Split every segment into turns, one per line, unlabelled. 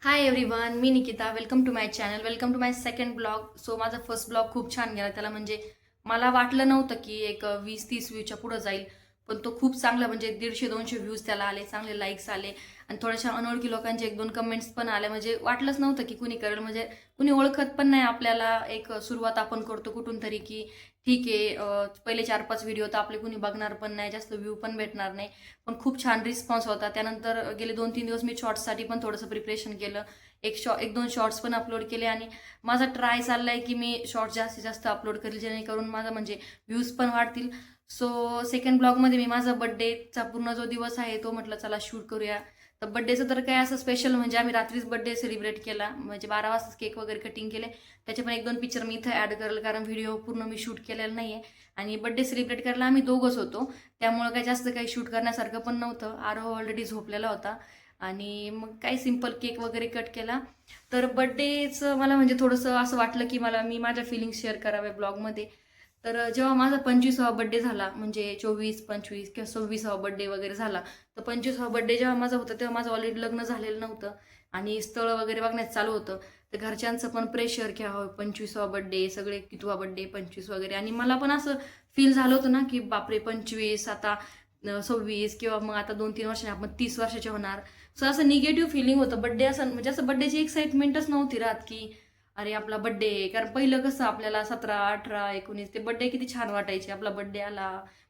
हाय everyone, मी Nikita. Welcome to my channel. Welcome to my second blog. So माझा first blog खूप छान गेला. त्याला म्हणजे मला वाटलं नव्हतं की एक 20-30 व्ह्यूच्या पुढं जाईल. पण तो खूप चांगला म्हणजे 150-200 व्ह्यूज त्याला आले, चांगले लाईक्स आले आणि थोड्याशा अनोळखी लोकांचे 1-2 कमेंट्स पण आले. म्हणजे वाटलंच नव्हतं की कुणी करेल. म्हणजे कुणी ओळखत पण नाही आपल्याला. एक सुरुवात आपण करतो कुठून तरी की ठीक आहे, पहिले 4-5 व्हिडिओ तर आपले कुणी बघणार पण नाही, जास्त व्ह्यू पण भेटणार नाही. पण खूप छान रिस्पॉन्स होता. त्यानंतर गेले 2-3 दिवस मी शॉर्ट्ससाठी पण थोडंसं प्रिपरेशन केलं. 1-2 शॉर्ट्स पण अपलोड केले आणि माझा ट्राय चाललाय की मी शॉर्ट्स जास्तीत जास्त अपलोड करेल, जेणेकरून माझा म्हणजे व्ह्यूज पण वाढतील. सो सेकंड ब्लॉगमध्ये मी माझा बड्डेचा पूर्ण जो दिवस आहे तो म्हटलं चला शूट करूया. तर बड्डेचं तर काय असं स्पेशल म्हणजे आम्ही रात्रीच बड्डे सेलिब्रेट केला. म्हणजे 12 वाजता केक वगैरे कटिंग केले. त्याचे पण 1-2 पिक्चर मी इथं ॲड करेल, कारण व्हिडिओ पूर्ण मी शूट केलेला नाहीये. आणि बड्डे सेलिब्रेट करायला आम्ही दोघंच होतो. त्यामुळं काही जास्त काही शूट करण्यासारखं पण नव्हतं. आरव ऑलरेडी झोपलेला होता आणि मग काही सिंपल केक वगैरे कट केला. तर बड्डेचं मला म्हणजे थोडंसं असं वाटलं की मी माझ्या फिलिंग्स शेअर कराव्या ब्लॉगमध्ये. तर जेव्हा माझा 25वा बड्डे झाला, म्हणजे 24-25 किंवा 26वा बड्डे वगैरे झाला, तर 25वा बड्डे जेव्हा माझा होता तेव्हा माझं ऑलरेडी लग्न झालेलं नव्हतं आणि स्थळ वगैरे बघण्यात चालू होतं. तर घरच्यांचं पण प्रेशर की हो 25वा बड्डे, सगळे कितवा बड्डे 25 वगैरे, आणि मला पण असं फील झालं होतं ना की बापरे 25, आता 26 किंवा मग आता 2-3 वर्षांनी आपण 30 वर्षाचे होणार. सो असं निगेटिव्ह फिलिंग होतं. बड्डे असं म्हणजे असं बड्डेची एक्साइटमेंटच नव्हती राहत की अरे आपला बड्डे. कारण पहिलं कसं आपल्याला 17, 18, 19 ते बड्डे किती छान वाटायचे. आपला बड्डे आला,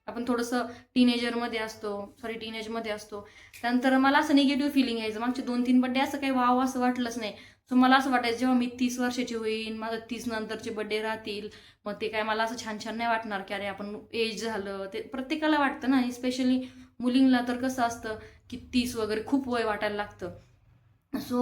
आपण थोडंसं टीनेजरमध्ये असतो, सॉरी टीनेजमध्ये असतो. त्यानंतर मला असं निगेटिव्ह फिलिंग यायचं. मागचे 2-3 बड्डे असं काही वाव असं वाटलंच नाही. सो मला असं वाटायचं जेव्हा मी 30 वर्षाची होईन, माझं 30 नंतरचे बड्डे राहतील, मग ते काय मला असं छान छान नाही वाटणार की अरे आपण एज झालं. ते प्रत्येकाला वाटतं ना, स्पेशली मुलींना तर कसं असतं की 30 वगैरे खूप वय वाटायला लागतं. सो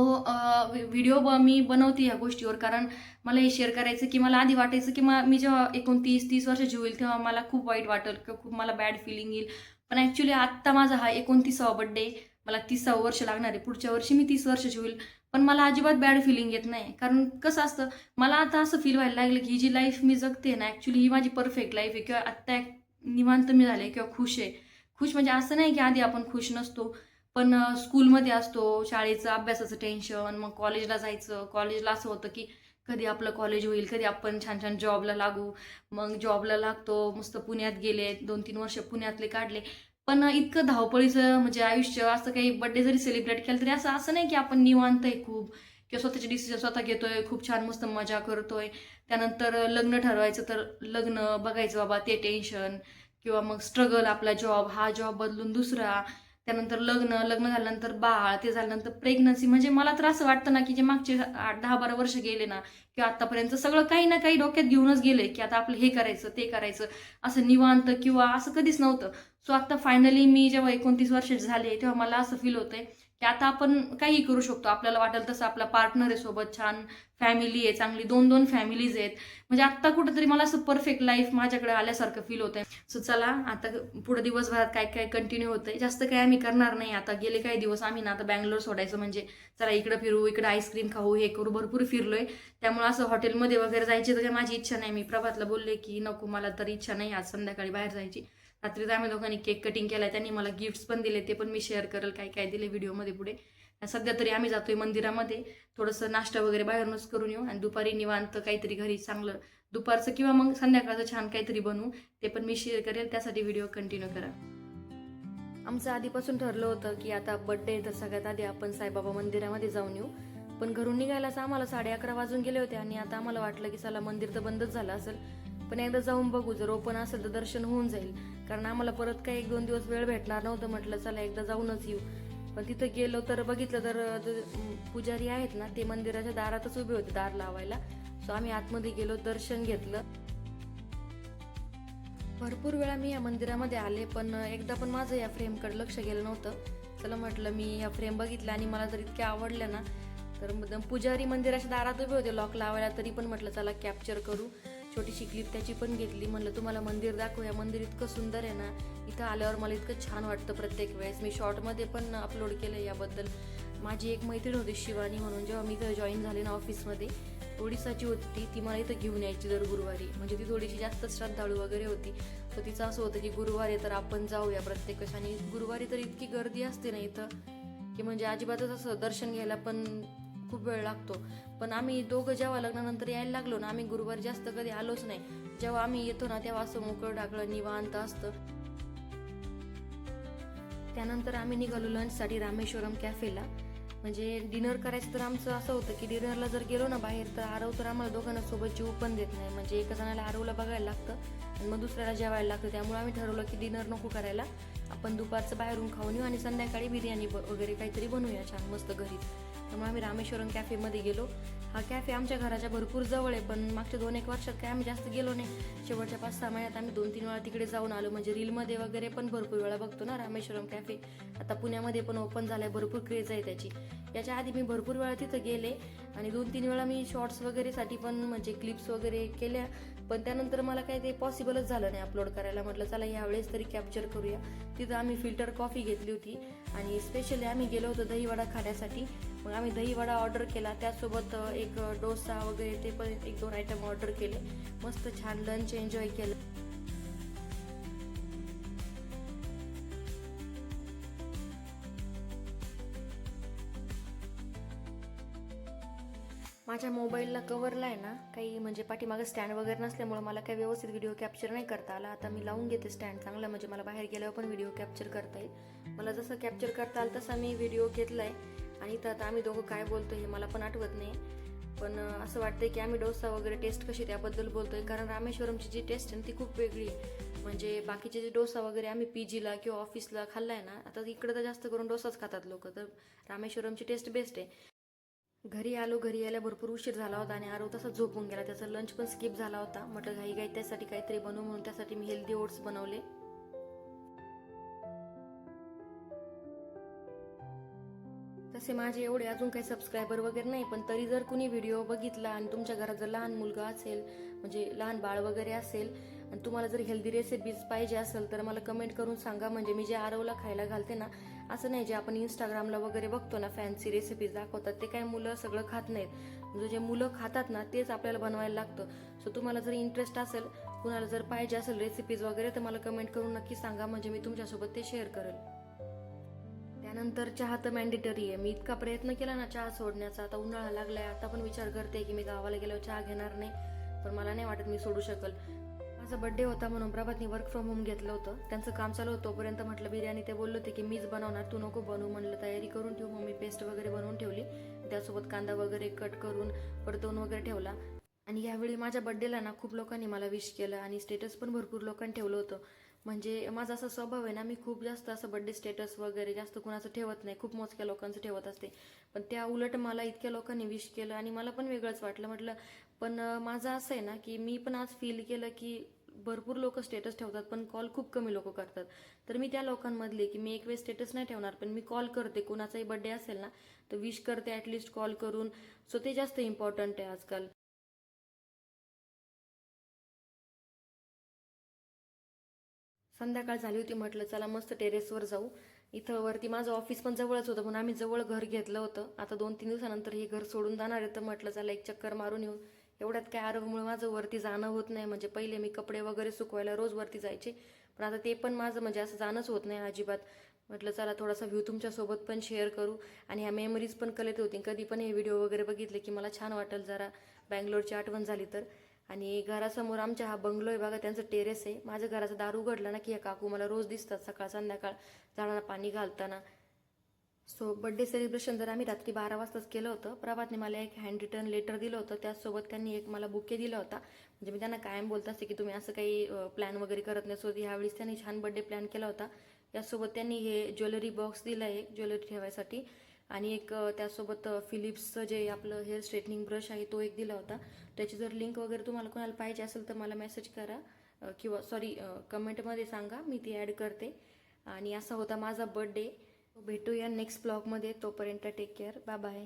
व्हिडिओ मी बनवते ह्या गोष्टीवर, कारण मला हे शेअर करायचं की मला आधी वाटायचं की मी जेव्हा 29-30 वर्षाची होईल तेव्हा मला खूप वाईट वाटेल किंवा खूप मला बॅड फिलिंग येईल. पण ॲक्च्युली आत्ता माझा हा 29वा बड्डे, मला 30वं वर्ष लागणार आहे. पुढच्या वर्षी मी 30 वर्षाची होईल. पण मला अजिबात बॅड फिलिंग येत नाही. कारण कसं असतं, मला आता असं फील व्हायला लागलं की ही जी लाईफ मी जगते ना, ॲक्च्युली ही माझी परफेक्ट लाईफ आहे किंवा आत्ता निवांत मी झाले किंवा खुश आहे. खुश म्हणजे असं नाही की आधी आपण खुश नसतो. पण स्कूलमध्ये असतो, शाळेचं अभ्यासाचं टेन्शन, मग कॉलेजला जायचं. कॉलेजला असं होतं की कधी आपलं कॉलेज होईल, कधी आपण छान छान जॉबला लागू. मग जॉबला लागतो, मस्त पुण्यात गेले, 2-3 वर्ष पुण्यातले काढले. पण इतकं धावपळीचं म्हणजे आयुष्य, असं काही बड्डे जरी सेलिब्रेट केलं तरी असं असं नाही की आपण निवांत आहे खूप किंवा स्वतःचे डिसिजन स्वतः घेतोय, खूप छान मस्त मजा करतोय. त्यानंतर लग्न ठरवायचं तर लग्न बघायचं बाबा ते टेन्शन, किंवा मग स्ट्रगल, आपला जॉब, हा जॉब बदलून दुसरा, त्यानंतर लग्न झाल्यानंतर बाळ, ते झाल्यानंतर प्रेग्नन्सी. म्हणजे मला तर असं वाटतं ना की जे मागचे 10-12 वर्ष गेले ना किंवा आतापर्यंत सगळं काही ना काही डोक्यात घेऊनच गेले की आता आपलं हे करायचं ते करायचं. असं निवांत किंवा असं कधीच नव्हतं. सो आता फायनली मी जेव्हा 29 वर्षाचे झाले तेव्हा मला असं फील होतंय की आता आपण काही करू शकतो. आपल्याला वाटेल तसं आपला पार्टनर आहे सोबत, छान फॅमिली आहे, चांगली 2-2 फॅमिलीज आहेत. म्हणजे आत्ता कुठेतरी मला असं परफेक्ट लाईफ माझ्याकडे आल्यासारखं फील होतंय. सो चला आता पुढे दिवसभरात काय काय कंटिन्यू होतंय. जास्त काय आम्ही करणार नाही. आता गेले काही दिवस आम्ही ना आता बँगलोर सोडायचं म्हणजे चला इकडं फिरू, इकडं आईस्क्रीम खाऊ, हे करू, भरपूर फिरलोय. त्यामुळे असं हॉटेलमध्ये वगैरे जायची तर माझी इच्छा नाही. मी प्रभातला बोलले की नको, मला तर इच्छा नाही आज संध्याकाळी बाहेर जायची. रात्री तर आम्ही दोघांनी केक कटिंग केलाय, त्यांनी मला गिफ्ट्स पण दिले, ते पण मी शेअर करेल काय काय दिले व्हिडिओमध्ये पुढे. सध्या तरी आम्ही जातोय मंदिरामध्ये, थोडंसं नाश्ता वगैरे बाहेरूनच करून येऊ आणि दुपारी निवांत काहीतरी घरी चांगलं दुपारचं किंवा मग संध्याकाळचं छान काहीतरी बनवू. ते पण मी शेअर करेल, त्यासाठी व्हिडिओ कंटिन्यू करा. आमचं आधीपासून ठरलं होतं की आता बड्डे तर सगळ्यात आधी आपण साईबाबा मंदिरामध्ये जाऊन येऊ. पण घरून निघायलाच आम्हाला 11:30 वाजून गेले होते आणि आता आम्हाला वाटलं की चला मंदिर तर बंदच झालं असेल, पण एकदा जाऊन बघू, जर ओपन असेल तर दर्शन होऊन जाईल. कारण आम्हाला परत काही 1-2 दिवस वेळ भेटणार नव्हतं. म्हटलं चला एकदा जाऊनच येऊ. पण तिथं गेलो तर बघितलं तर पुजारी आहेत ना, ते मंदिराच्या दारातच उभे होते दार लावायला. सो आम्ही आतमध्ये गेलो, दर्शन घेतलं. भरपूर वेळा मी या मंदिरामध्ये आले, पण एकदा पण माझं या फ्रेमकडे लक्ष गेलं नव्हतं. चला म्हटलं, मी या फ्रेम बघितल्या आणि मला जर इतक्या आवडल्या ना, तर पुजारी मंदिराच्या दारात उभे होते लॉक लावायला, तरी पण म्हटलं चला कॅप्चर करू. छोटीशी क्लिप त्याची पण घेतली. म्हटलं तुम्हाला मंदिर दाखवूया, मंदिर इतकं सुंदर आहे ना, इथं आल्यावर मला इतकं छान वाटतं प्रत्येक वेळेस. मी शॉर्टमध्ये पण अपलोड केलं याबद्दल. माझी एक मैत्रीण होती शिवानी म्हणून, जेव्हा मी इथं जॉईन झाले ना ऑफिसमध्ये, ओडिसाची होती ती, मला इथं घेऊन यायची दर गुरुवारी. म्हणजे ती थोडीशी जास्त श्रद्धाळू वगैरे होती. तर तिचं असं होतं की गुरुवारी तर आपण जाऊया प्रत्येक वेळेस. आणि गुरुवारी तर इतकी गर्दी असते ना इथं की म्हणजे अजिबातच असं दर्शन घ्यायला पण खूप वेळ लागतो. पण आम्ही दोघं जेव्हा लग्नानंतर यायला लागलो ना, आम्ही गुरुवारी जास्त कधी आलोच नाही. जेव्हा आम्ही येतो ना तेव्हा असं मोकळं डाकळं निवांत असतं. त्यानंतर आम्ही निघालो लंचसाठी रामेश्वरम कॅफेला. म्हणजे डिनर करायचं तर आमचं असं होतं की डिनरला जर गेलो ना बाहेर तर आरव तर आम्हाला दोघांना सोबत जीव पण देत नाही. म्हणजे एका जणाला आरवला बघायला लागतं आणि मग दुसऱ्याला जेवायला लागतं. त्यामुळे आम्ही ठरवलं की डिनर नको करायला, आपण दुपारचं बाहेरून खाऊन येऊ आणि संध्याकाळी बिर्याणी वगैरे काहीतरी बनवूया छान मस्त घरीच. त्यामुळे आम्ही रामेश्वरम कॅफेमध्ये गेलो. हा कॅफे आमच्या घराच्या भरपूर जवळ आहे, पण मागच्या 2-1 वर्षात काय आम्ही जास्त गेलो नाही. शेवटच्या 5-6 महिन्यात आम्ही 2-3 वेळा तिकडे जाऊन आलो. म्हणजे रीलमध्ये वगैरे पण भरपूर वेळा बघतो ना रामेश्वरम कॅफे. आता पुण्यामध्ये पण ओपन झालाय, भरपूर क्रेज आहे त्याची. याच्या आधी मी भरपूर वेळा तिथं गेले आणि 2-3 वेळा मी शॉर्ट्स वगैरेसाठी पण म्हणजे क्लिप्स वगैरे केल्या, पण त्यानंतर मला काही ते पॉसिबलच झालं नाही अपलोड करायला. म्हटलं चला यावेळेस तरी कॅप्चर करूया. तिथं आम्ही फिल्टर कॉफी घेतली होती आणि स्पेशली आम्ही गेलो होतो दहीवडा खाण्यासाठी. मग आम्ही दहीवडा ऑर्डर केला, त्यासोबत एक डोसा वगैरे ते पण 1-2 आयटम ऑर्डर केले. मस्त छान लंच एन्जॉय केलं. माझ्या मोबाईलला कव्हरला आहे ना काही म्हणजे पाठीमागं स्टँड वगैरे नसल्यामुळे मला काही व्यवस्थित व्हिडिओ कॅप्चर नाही करता आला. आता मी लावून घेते स्टँड चांगला, म्हणजे मला बाहेर गेल्यावर पण व्हिडिओ कॅप्चर करता येईल. मला जसं कॅप्चर करता आलं तसा मी व्हिडिओ घेतलाय. आणि इथं आता आम्ही दोघं काय बोलतोय हे मला पण आठवत नाही, पण असं वाटतंय की आम्ही डोसा वगैरे टेस्ट कशी त्याबद्दल बोलतोय. कारण रामेश्वरमची जी टेस्ट आहे ती खूप वेगळी आहे. म्हणजे बाकीचे जे डोसा वगैरे आम्ही पीजीला किंवा ऑफिसला खाल्लाय ना, आता इकडे तर जास्त करून डोसाच खातात लोक, तर रामेश्वरमची टेस्ट बेस्ट आहे. घरी आलो, घरी यायला भरपूर उशीर झाला होता आणि आरव तसा झोपून गेला. त्याचा लंच पण स्किप झाला होता. म्हटलं घाई घाई त्यासाठी काहीतरी बनवू, म्हणून त्यासाठी मी हेल्दी ओट्स बनवले. तसे माझे एवढे अजून काही सबस्क्रायबर वगैरे नाही, पण तरी जर कुणी व्हिडिओ बघितला आणि तुमच्या घरात जर लहान मुलगा असेल म्हणजे लहान बाळ वगैरे असेल आणि तुम्हाला जर हेल्दी रेसिपीज पाहिजे असेल तर मला कमेंट करून सांगा. म्हणजे मी जे आरवला खायला घालते ना, असं नाही जे आपण इंस्टाग्रामला वगैरे बघतो ना फॅन्सी रेसिपीज दाखवतात, ते काय मुलं सगळं खात नाहीत. म्हणजे जे मुलं खातात ना तेच आपल्याला बनवायला लागतं. सो तुम्हाला जर इंटरेस्ट असेल, कुणाला जर पाहिजे असेल रेसिपीज वगैरे, तर मला कमेंट करून नक्की सांगा, म्हणजे मी तुमच्यासोबत ते शेअर करेल. त्यानंतर चहा तर मॅन्डेटरी आहे. मी इतका प्रयत्न केला ना चहा सोडण्याचा, आता उन्हाळा लागलाय, आता पण विचार करते की मी गावाला गेल्यावर चहा घेणार नाही, पण मला नाही वाटत मी सोडू शकल. माझा बर्थडे होता म्हणून प्रभातनी वर्क फ्रॉम होम घेतलं होतं. त्यांचं काम चालू होतं तोपर्यंत म्हटलं बिर्याणी, ते बोलले होते की मीच बनवणार, तू नको बनवू. म्हणलं तयारी करून ठेवू. मग मी पेस्ट वगैरे बनवून ठेवली, त्यासोबत कांदा वगैरे कट करून परतवून वगैरे ठेवला. आणि यावेळी माझ्या बर्थडेला ना खूप लोकांनी मला विश केलं आणि स्टेटस पण भरपूर लोकांनी ठेवलं होतं. म्हणजे माझा असा स्वभाव आहे ना, मी खूप जास्त असं बर्थडे स्टेटस वगैरे जास्त कुणाचं ठेवत नाही, खूप मोजक्या लोकांचं ठेवत असते. पण त्या उलट मला इतक्या लोकांनी विश केलं आणि मला पण वेगळंच वाटलं. म्हटलं पण माझं असं आहे ना की मी पण आज फील केलं की भरपूर लोक स्टेटस ठेवतात पण कॉल खूप कमी लोक करतात. तर मी त्या लोकांमधले की मी एक वेळ स्टेटस नाही ठेवणार, पण मी कॉल करते. कुणाचाही बर्थडे असेल ना तर विश करते ॲटलिस्ट कॉल करून. सो ते जास्त इम्पॉर्टंट आहे आजकाल. संध्याकाळ झाली होती, म्हटलं चला मस्त टेरेसवर जाऊ. इथं वरती माझं ऑफिस पण जवळच होतं, म्हणून आम्ही जवळ घर घेतलं होतं. आता 2-3 दिवसानंतर हे घर सोडून जाणार आहे, तर म्हटलं चला एक चक्कर मारून येऊ. एवढ्यात काय आरवमुळे माझं वरती जाणं होत नाही. म्हणजे पहिले मी कपडे वगैरे सुकवायला रोज वरती जायचे, पण आता ते पण माझं म्हणजे असं जाणंच होत नाही अजिबात. म्हटलं चला थोडासा व्ह्यू तुमच्यासोबत पण शेअर करू आणि ह्या मेमरीज पण कलेक्ट होती. कधी पण हे व्हिडिओ वगैरे बघितले की मला छान वाटेल, जरा बँगलोरची आठवण झाली तर. आणि घरासमोर आमच्या हा बंगलो आहे बघा, त्यांचं टेरेस आहे. माझ्या घराचा दार उघडला ना की हे काकू मला रोज दिसतात सकाळ संध्याकाळ झाडांना पाणी घालताना. सो बर्थडे सेलिब्रेशन जर आम्ही रात्री 12 वाजताच केलं होतं. प्रभातने मला एक हँड रिटर्न लेटर दिलं होतं, त्याचसोबत त्यांनी एक मला बुके दिला होता. म्हणजे मी त्यांना कायम बोलत असते की तुम्ही असं काही प्लॅन वगैरे करत नाही. सो ह्यावेळेस त्यांनी छान बर्थडे प्लॅन केला होता. यासोबत त्यांनी हे ज्वेलरी बॉक्स दिला आहे ज्वेलरी ठेवायसाठी, आणि एक त्यासोबत फिलिप्सचं जे आपलं हेअर स्ट्रेटनिंग ब्रश आहे तो एक दिला होता. त्याची जर लिंक वगैरे तुम्हाला कोणाला पाहिजे असेल तर मला मेसेज करा किंवा सॉरी कमेंटमध्ये सांगा, मी ती ॲड करते. आणि असा होता माझा बर्थडे. भेटूया नेक्स्ट ब्लॉगमध्ये, तोपर्यंत टेक केअर, बाय बाय.